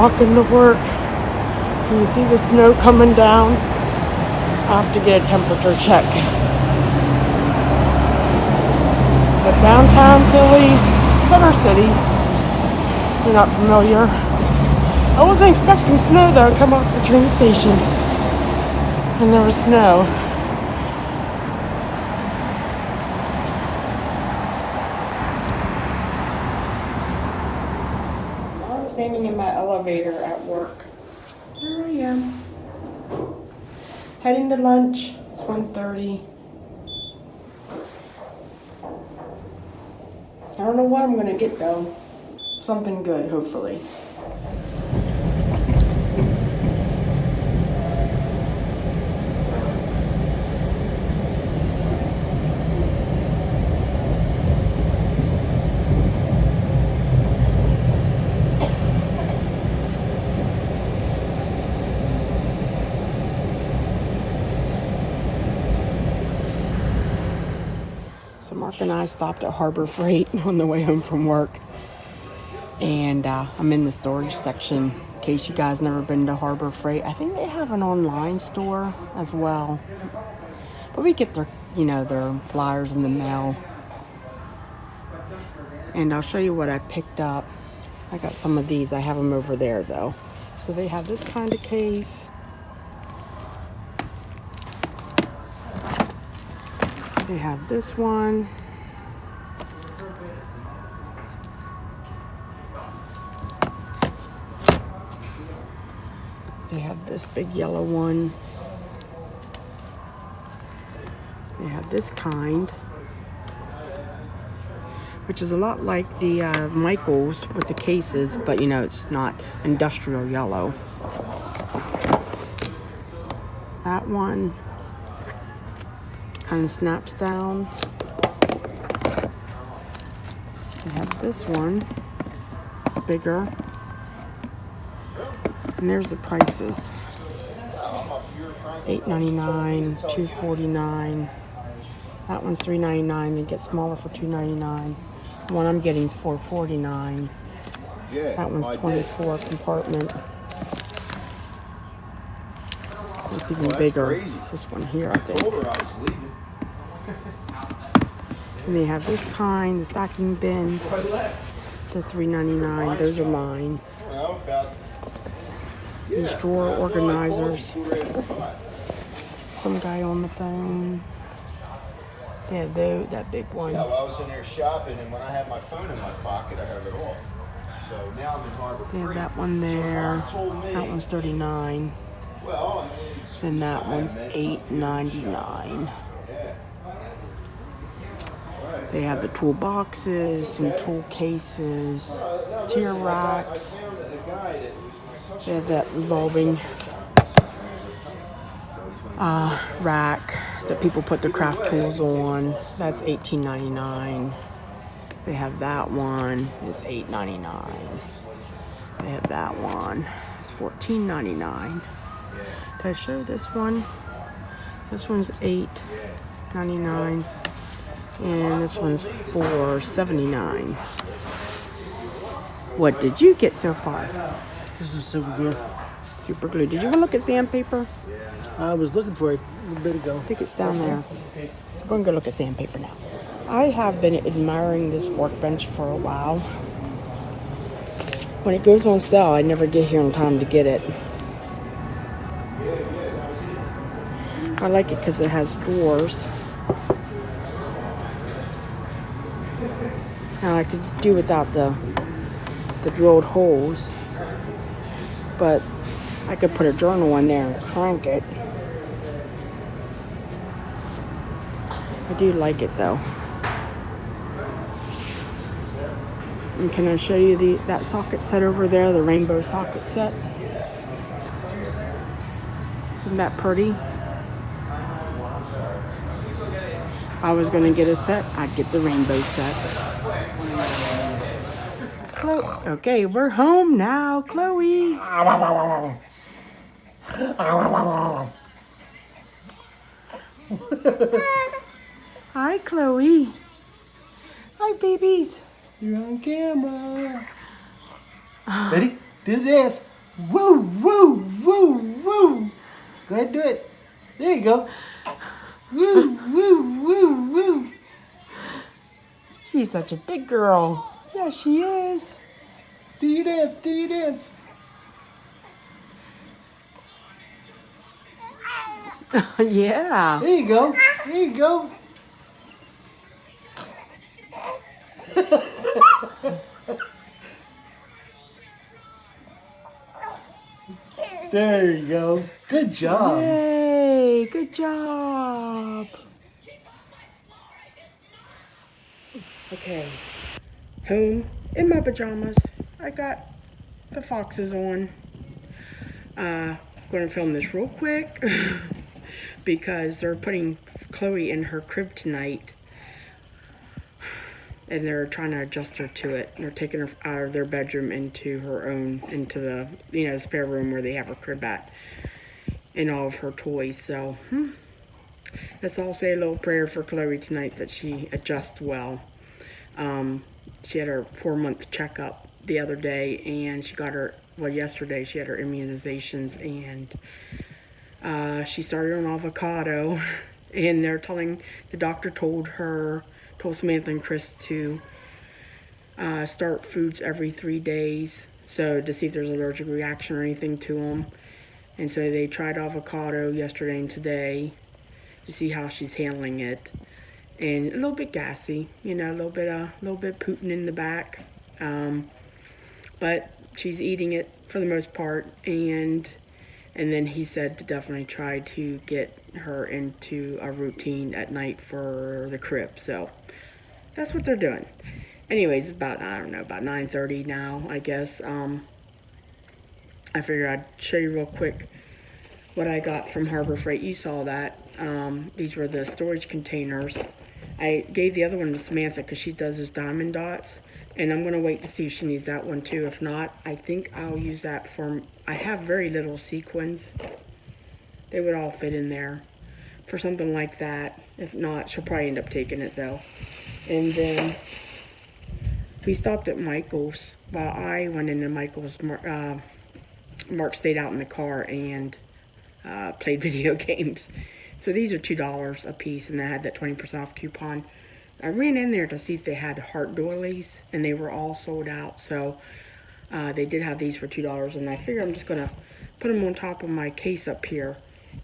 walking to work. Can you see the snow coming down? I have to get a temperature check. But downtown Philly, Center City, if you're not familiar. I wasn't expecting snow though. Come off the train station and there was snow. I'm standing in my elevator at work. Here I am. Heading to lunch. It's 1:30. I don't know what I'm gonna get though. Something good, hopefully. So Mark and I stopped at Harbor Freight on the way home from work. And I'm in the storage section. In case you guys never been to Harbor Freight, I think they have an online store as well. But we get their, their flyers in the mail. And I'll show you what I picked up. I got some of these. I have them over there though. So they have this kind of case. They have this one. They have this big yellow one. They have this kind, which is a lot like the Michaels with the cases, but it's not industrial yellow. That one kind of snaps down. They have this one. It's bigger. And there's the prices. $8.99, $2.49. That one's $3.99. They get smaller for $2.99. The one I'm getting is $4.49. That one's 24 compartment. It's even bigger. It's this one here, I think. And they have this kind, the stocking bin, the $3.99. Those are mine. These drawer organizers. Some guy on the phone. Yeah, that big one. Yeah, well, I was in there shopping, and when I have my phone in my pocket, I have it off. So now I'm in Harbor Freight. They have that one there. That one's $39. Well, and that one's $8.99. They have the tool boxes, some tool cases, tier racks. They have that revolving rack that people put their craft tools on. That's $18.99. They have that one. It's $8.99. They have that one. It's $14.99. Did I show this one? This one's $8.99. And this one's $4.79. What did you get so far? This is super glue. Super glue. Did you want to look at sandpaper? I was looking for it a little bit ago. I think it's down there. I'm going to go look at sandpaper now. I have been admiring this workbench for a while. When it goes on sale, I never get here in time to get it. I like it because it has drawers. Now I could do without the drilled holes, but I could put a journal in there and crank it. I do like it though. And can I show you that socket set over there, the rainbow socket set? Isn't that pretty? If I was going to get a set, I'd get the rainbow set. Okay, we're home now, Chloe. Hi, Chloe. Hi, babies. You're on camera. Ready? Do the dance. Woo, woo, woo, woo. Go ahead and do it. There you go. Woo, woo, woo, woo. She's such a big girl. Yeah, she is. Do your dance, do your dance. Yeah. There you go. There you go. There you go. Good job. Yay, good job. Okay, home in my pajamas. I got the foxes on. Going to film this real quick because they're putting Chloe in her crib tonight. And they're trying to adjust her to it. They're taking her out of their bedroom into her own, into the, the spare room where they have her crib at. And all of her toys, so, let's all say a little prayer for Chloe tonight that she adjusts well. She had her 4-month checkup the other day, and she got her, well, yesterday she had her immunizations, and she started on avocado, and they're telling, the doctor told Samantha and Chris to start foods every 3 days, so to see if there's an allergic reaction or anything to them. And so they tried avocado yesterday and today to see how she's handling it. And a little bit gassy, a little bit pooting in the back. But she's eating it for the most part. And then he said to definitely try to get her into a routine at night for the crib. So that's what they're doing. Anyways, it's about, I don't know, about 9:30 now, I guess. I figured I'd show you real quick what I got from Harbor Freight. You saw that. These were the storage containers. I gave the other one to Samantha because she does those diamond dots. And I'm going to wait to see if she needs that one too. If not, I think I'll use that for, I have very little sequins. They would all fit in there for something like that. If not, she'll probably end up taking it though. And then we stopped at Michael's. While I went into Michael's, Mark stayed out in the car and played video games. So these are $2 a piece, and they had that 20% off coupon. I ran in there to see if they had heart doilies, and they were all sold out. So they did have these for $2, and I figure I'm just gonna put them on top of my case up here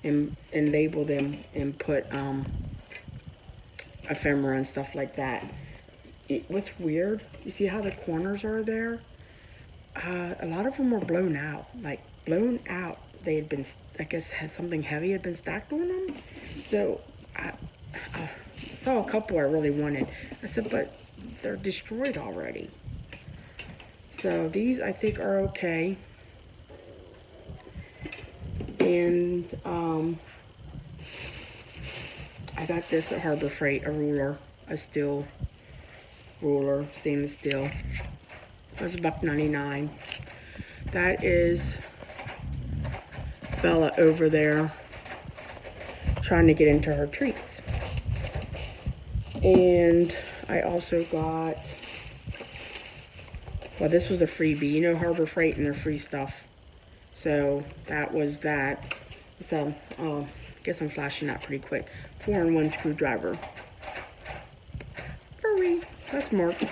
and label them and put ephemera and stuff like that. What's weird, you see how the corners are there? A lot of them were blown out, They had been, I guess, something heavy had been stacked on them. So I saw a couple I really wanted. I said, but they're destroyed already. So these I think are okay. And I got this at Harbor Freight, a ruler, a steel ruler, stainless steel. It was $1.99. That is Bella over there trying to get into her treats. And I also got, well, this was a freebie. Harbor Freight and their free stuff. So that was that. So I guess I'm flashing that pretty quick. 4-in-1 screwdriver. Furry. That's Mark's.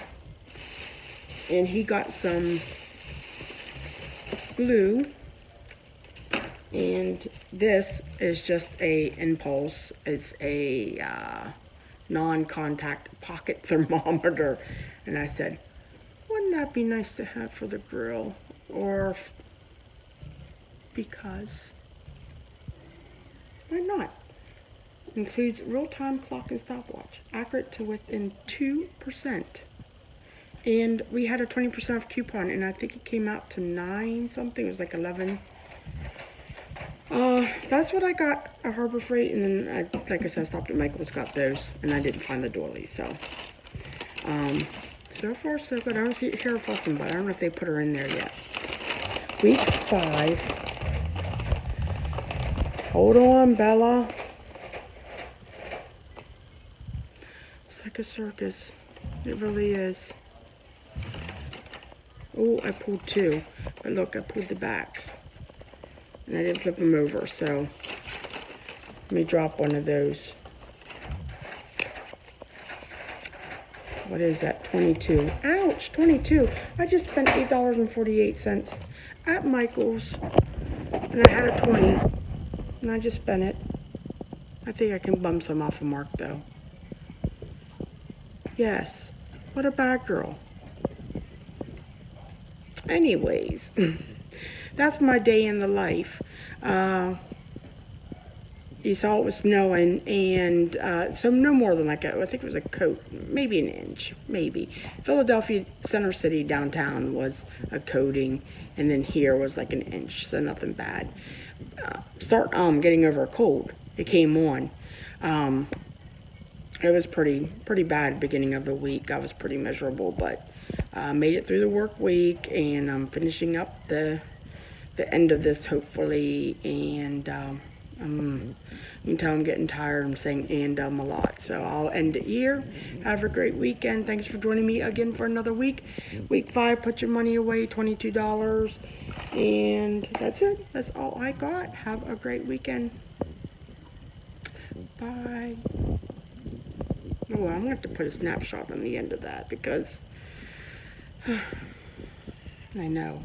And he got some glue. And this is just a Impulse. It's a non-contact pocket thermometer. And I said, wouldn't that be nice to have for the grill? Or because why not? Includes real-time clock and stopwatch, accurate to within 2%. And we had a 20% off coupon, and I think it came out to 9 something. It was like 11. That's what I got at Harbor Freight, and then like I said, I stopped at Michael's, got those, and I didn't find the doilies. So, so far so good. I don't see hair fussing, but I don't know if they put her in there yet. Week 5. Hold on, Bella. It's like a circus. It really is. Oh, I pulled 2. But look, I pulled the backs. And I didn't flip them over, so let me drop one of those. What is that? 22. Ouch, 22. I just spent $8.48 at Michael's. And I had a 20. And I just spent it. I think I can bum some off of Mark, though. Yes. What a bad girl. Anyways, that's my day in the life. You saw it was snowing, and so no more than like I think it was a coat, maybe an inch, maybe. Philadelphia Center City downtown was a coating, and then here was like an inch, so nothing bad. Start getting over a cold. It came on. It was pretty bad beginning of the week. I was pretty miserable, but made it through the work week, and I'm finishing up the end of this hopefully, and you can tell I'm getting tired. I'm saying and a lot, so I'll end it here. Have a great weekend. Thanks for joining me again for another week. Week 5, put your money away, $22, and that's it. That's all I got. Have a great weekend. Bye. Oh, I'm going to have to put a snapshot on the end of that because I know.